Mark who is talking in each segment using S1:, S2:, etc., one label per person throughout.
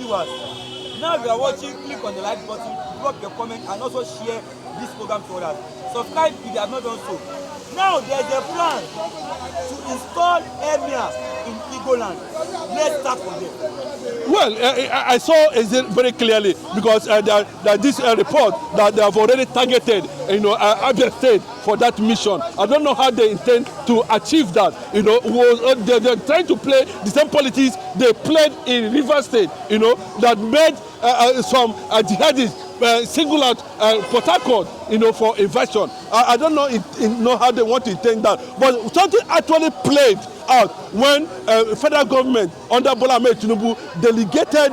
S1: viewers, now you are watching, click on the like button, drop your comment, and also share this program to others. Subscribe if you have not done so. Now there is a plan to install Emir in Igbo land. Let's start from there.
S2: Well, I saw it very clearly because there this report that they have already targeted, Abia State for that mission. I don't know how they intend to achieve that. They're trying to play the same politics they played in Rivers State. That made some jihadists single out Port Harcourt, for invasion. I don't know how they want to intend that, but something actually played out when federal government under Bola Ahmed Tinubu delegated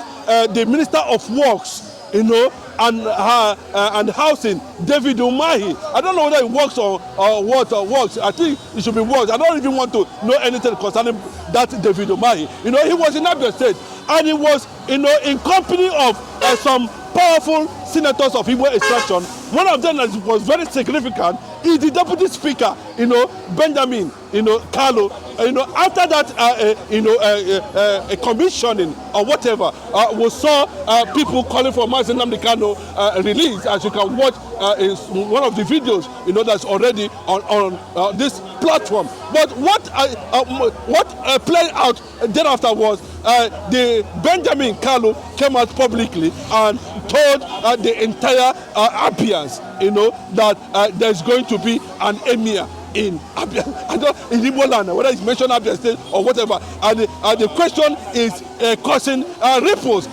S2: the Minister of Works, and housing, David Umahi. I don't know whether it works or what works. I think it should be works. I don't even want to know anything concerning that David Umahi. He was in Abia State, and he was, in company of some powerful senators of Igbo extraction. One of them that was very significant is the deputy speaker, Benjamin, Carlo. After that, a commissioning or whatever, we saw people calling for Mazi Nnamdi Kanu release. As you can watch, is one of the videos, that's already on this platform. But what played out thereafter was the Benjamin Carlo came out publicly and told the entire Abians, that there's going to be an emir in Abia, in Igbo land, whether it's mentioned Abia State or whatever. And the question is causing ripples.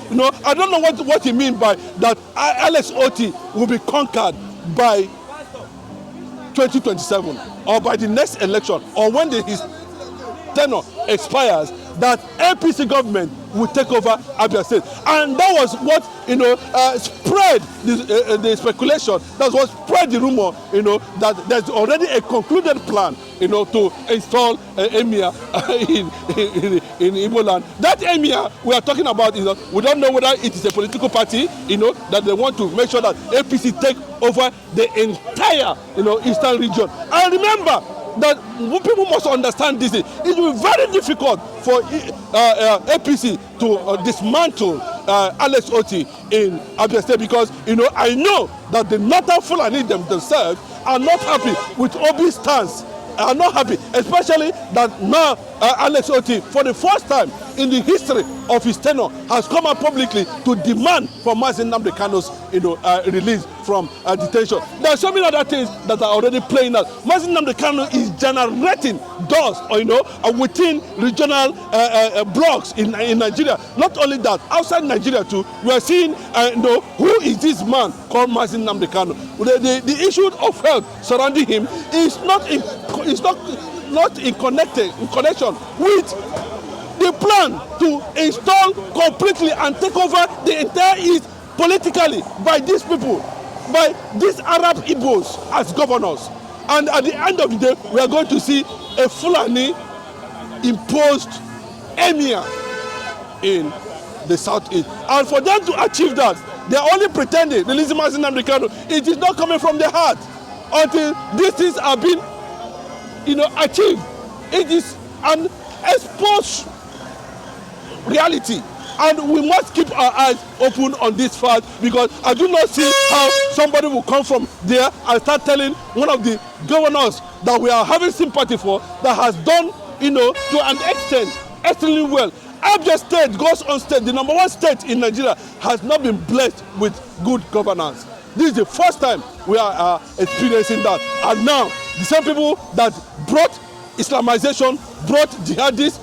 S2: I don't know what he means by that. Alex Oti will be conquered by 2027 or by the next election or when his tenure expires, that APC government will take over Abia State. And that was what, spread the speculation. That's what spread the rumor, that there's already a concluded plan, to install Emir in Igbo land. That Emir we are talking about, we don't know whether it is a political party, that they want to make sure that APC take over the entire, eastern region. And remember, that people must understand this. It will be very difficult for APC to dismantle Alex Oti in Abia State because, I know that the Northern Fulani themselves are not happy with Obi's stance. Are not happy, especially that now Alex Oti, for the first time in the history of his tenure, has come out publicly to demand for Mazi Nnamdi Kanu's release from detention. There are so many other things that are already playing out. Mazi Nnamdi Kanu is generating dust, within regional blocks in Nigeria. Not only that, outside Nigeria too, we are seeing, who is this man called Mazi Nnamdi Kanu? The issue of health surrounding him is not in connection with the plan to install completely and take over the entire East politically by these people, by these Arab Igbos as governors. And at the end of the day, we are going to see a Fulani imposed emir in the southeast. And for them to achieve that, they are only pretending, releasing Mazi Nnamdi Kanu. It is not coming from the heart until these things have been achieved. It is an exposed reality, and we must keep our eyes open on this fact because I do not see how somebody will come from there and start telling one of the governors that we are having sympathy for that has done, to an extent, extremely well. Abia State goes on state, the number one state in Nigeria, has not been blessed with good governance. This is the first time we are experiencing that. And now, the same people that brought Islamization, brought jihadists,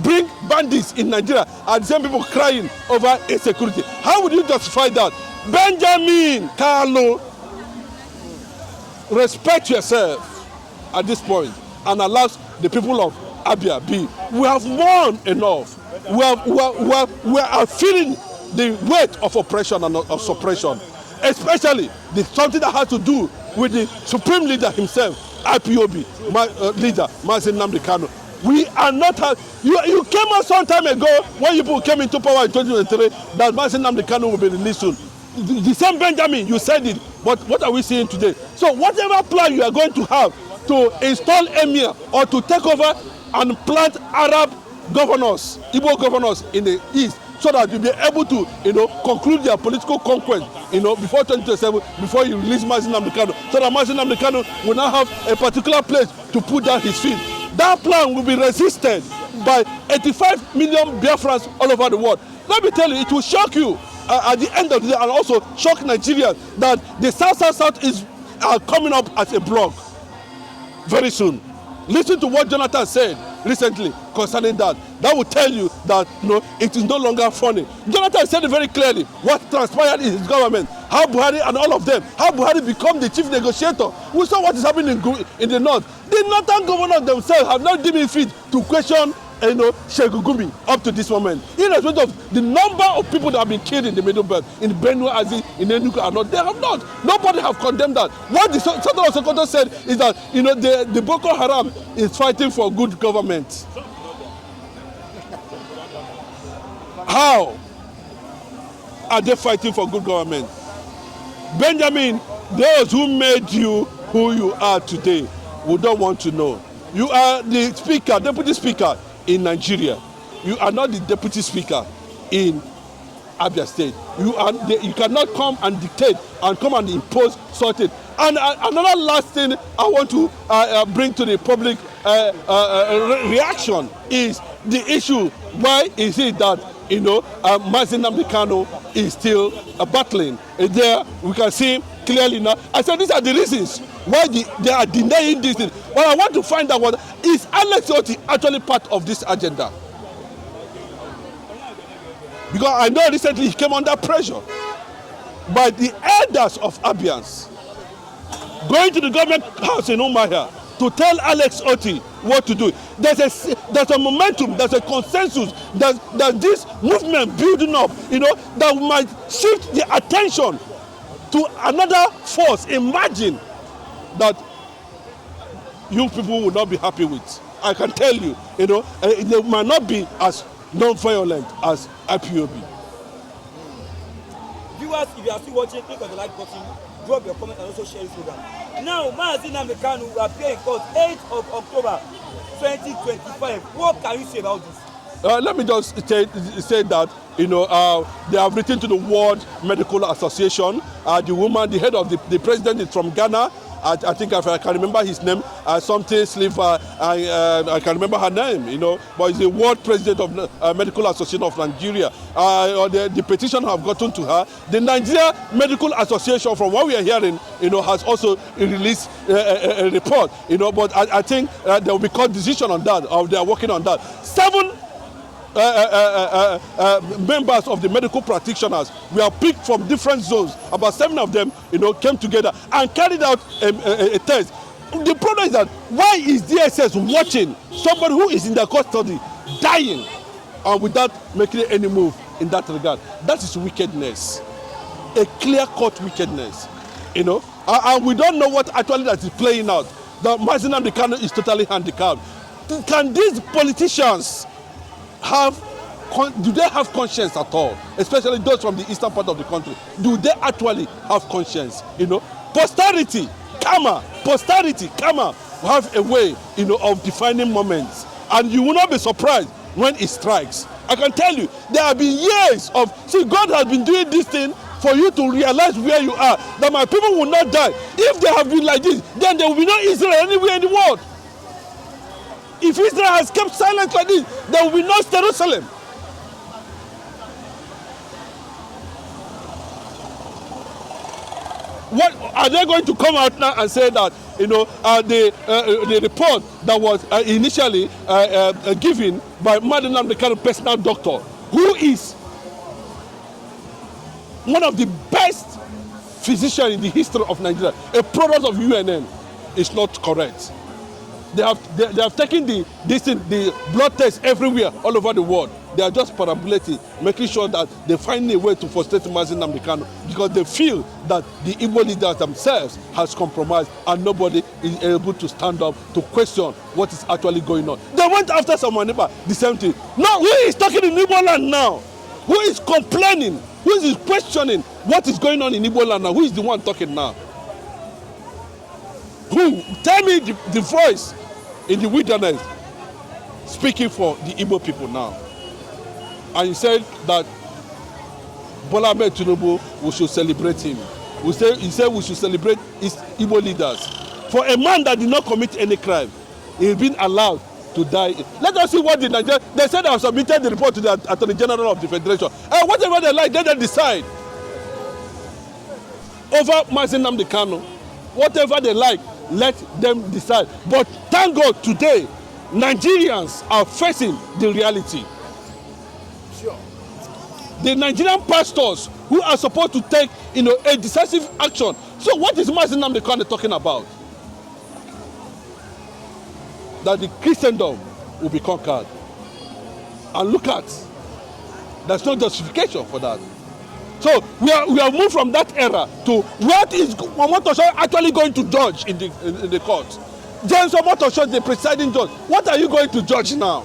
S2: bring bandits in Nigeria, are the same people crying over insecurity. How would you justify that? Benjamin Carlo, respect yourself at this point and allow the people of Abia be. We have won enough. We are feeling the weight of oppression and of suppression, especially something that has to do with the supreme leader himself, IPOB, my leader, Mazi Nnamdi Kanu. We are not, you came out some time ago when you came into power in 2023 that Mazi Nnamdi Kanu will be released soon. The same Benjamin, you said it, but what are we seeing today? So whatever plan you are going to have to install Emir or to take over and plant Arab governors, Igbo governors in the east, so that you'll be able to, conclude their political conquest, before 2027, before you release Mazi Nnamdi Kanu, so that Mazi Nnamdi Kanu will now have a particular place to put down his feet. That plan will be resisted by 85 million Biafrans all over the world. Let me tell you, it will shock you at the end of the day, and also shock Nigerians, that the South is coming up as a bloc very soon. Listen to what Jonathan said recently concerning that. That will tell you that it is no longer funny. Jonathan said it very clearly what transpired in his government, how Buhari and all of them, how Buhari become the chief negotiator. We saw what is happening in the north. The northern governors themselves have not deemed fit to question Shegugumi up to this moment. Irrespective of the number of people that have been killed in the Middle Belt, in Benue, Azi, in Enugu, and not, they have not. Nobody have condemned that. What the Southern of Sokoto said is that the Boko Haram is fighting for good government. How are they fighting for good government? Benjamin, those who made you who you are today, we don't want to know. You are the speaker, deputy speaker in Nigeria. You are not the deputy speaker in Abia State. You cannot come and dictate and come and impose something. And another last thing I want to bring to the public reaction is the issue. Why is it that Mazi Nnamdi Kanu is still battling? There we can see clearly now. I said these are the reasons why they are denying this thing. What I want to find out is Alex Otti actually part of this agenda? Because I know recently he came under pressure by the elders of Abians going to the government house in Umuahia to tell Alex Otti what to do. There's a momentum, there's a consensus that this movement building up, that might shift the attention to another force. Imagine that you people will not be happy with. I can tell you, they might not be as non-violent as IPOB.
S1: Viewers, if you are still watching, click on the like button, drop your comment, and also share this program. Now, Mazi Nnamdi Kanu will appear in court 8th of October 2025. What can you say about this?
S2: Let me just say that they have written to the World Medical Association. The woman, the head of the president, is from Ghana. I think if I can remember his name, something Sliver. I can remember her name. But he's the world president of Medical Association of Nigeria. The petition have gotten to her. The Nigeria Medical Association, from what we are hearing, has also released a report. But I think there will be court decision on that, or they are working on that. 7 members of the medical practitioners were picked from different zones. About 7 of them, came together and carried out a test. The problem is that why is DSS watching somebody who is in their custody dying and without making any move in that regard? That is wickedness, a clear-cut wickedness. And we don't know what actually that is playing out. The Mazi Nnamdi Kanu is totally handicapped. Can these politicians do they have conscience at all? Especially those from the eastern part of the country. Do they actually have conscience? Posterity, karma, have a way, of defining moments. And you will not be surprised when it strikes. I can tell you, there have been years of, God has been doing this thing for you to realize where you are, that my people will not die. If they have been like this, then there will be no Israel anywhere in the world. If Israel has kept silent like this, there will be no Jerusalem. What are they going to come out now and say that the report that was initially given by Mazi Nnamdi Kanu personal doctor, who is one of the best physicians in the history of Nigeria, a product of UNN, is not correct? They have taken the blood tests everywhere, all over the world. They are just parabolating, making sure that they find a way to frustrate Mazi Nnamdi Kanu, because they feel that the Igbo leaders themselves has compromised and nobody is able to stand up to question what is actually going on. They went after someone about the same thing. Now, who is talking in Igbo land now? Who is complaining? Who is questioning what is going on in Igbo land now? Who is the one talking now? Who? Tell me the voice in the wilderness speaking for the Igbo people now. And he said that Bola Ahmed Tinubu, we should celebrate him. He said we should celebrate his Igbo leaders. For a man that did not commit any crime, he's been allowed to die. Let us see what the Nigeria. They said they have submitted the report to the Attorney General of the Federation. Whatever they like, they decide. Over Mazi Nnamdi Kanu, whatever they like, let them decide. But thank God today, Nigerians are facing the reality.
S3: Sure.
S2: The Nigerian pastors who are supposed to take, a decisive action. So what is Mazi Nnamdi Kanu talking about? That the Christendom will be conquered. And look at, there's no justification for that. So we have moved from that era to what is Omotosho actually going to judge in the court. James Omotosho, the presiding judge, what are you going to judge now?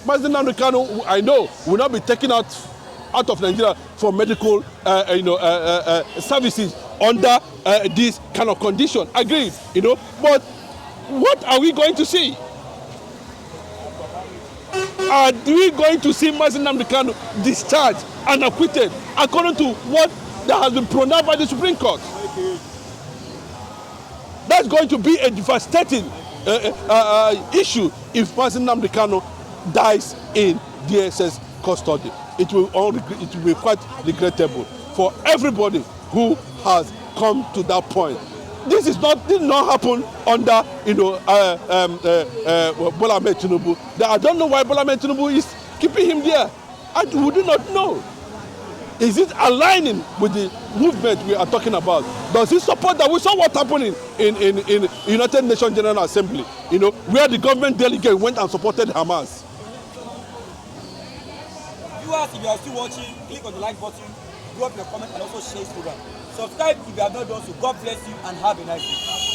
S2: Mazi Nnamdi Kanu, I know, will not be taken out of Nigeria for medical services under this kind of condition. Agreed, But what are we going to see? Are we going to see Mazi Nnamdi Kanu discharged and acquitted according to what that has been pronounced by the Supreme Court? That's going to be a devastating issue if Mazi Nnamdi Kanu dies in DSS custody. It will be quite regrettable for everybody who has come to that point. This did not happen under Bola Ahmed Tinubu. I don't know why Bola Ahmed Tinubu is keeping him there. We do not know. Is it aligning with the movement we are talking about? Does he support that? We saw what happened in United Nations General Assembly, where the government delegate went and supported Hamas.
S1: Viewers, if you are still watching, click on the like button, drop your comment, and also share this program. Subscribe if you have not done so. God bless you and have a nice day.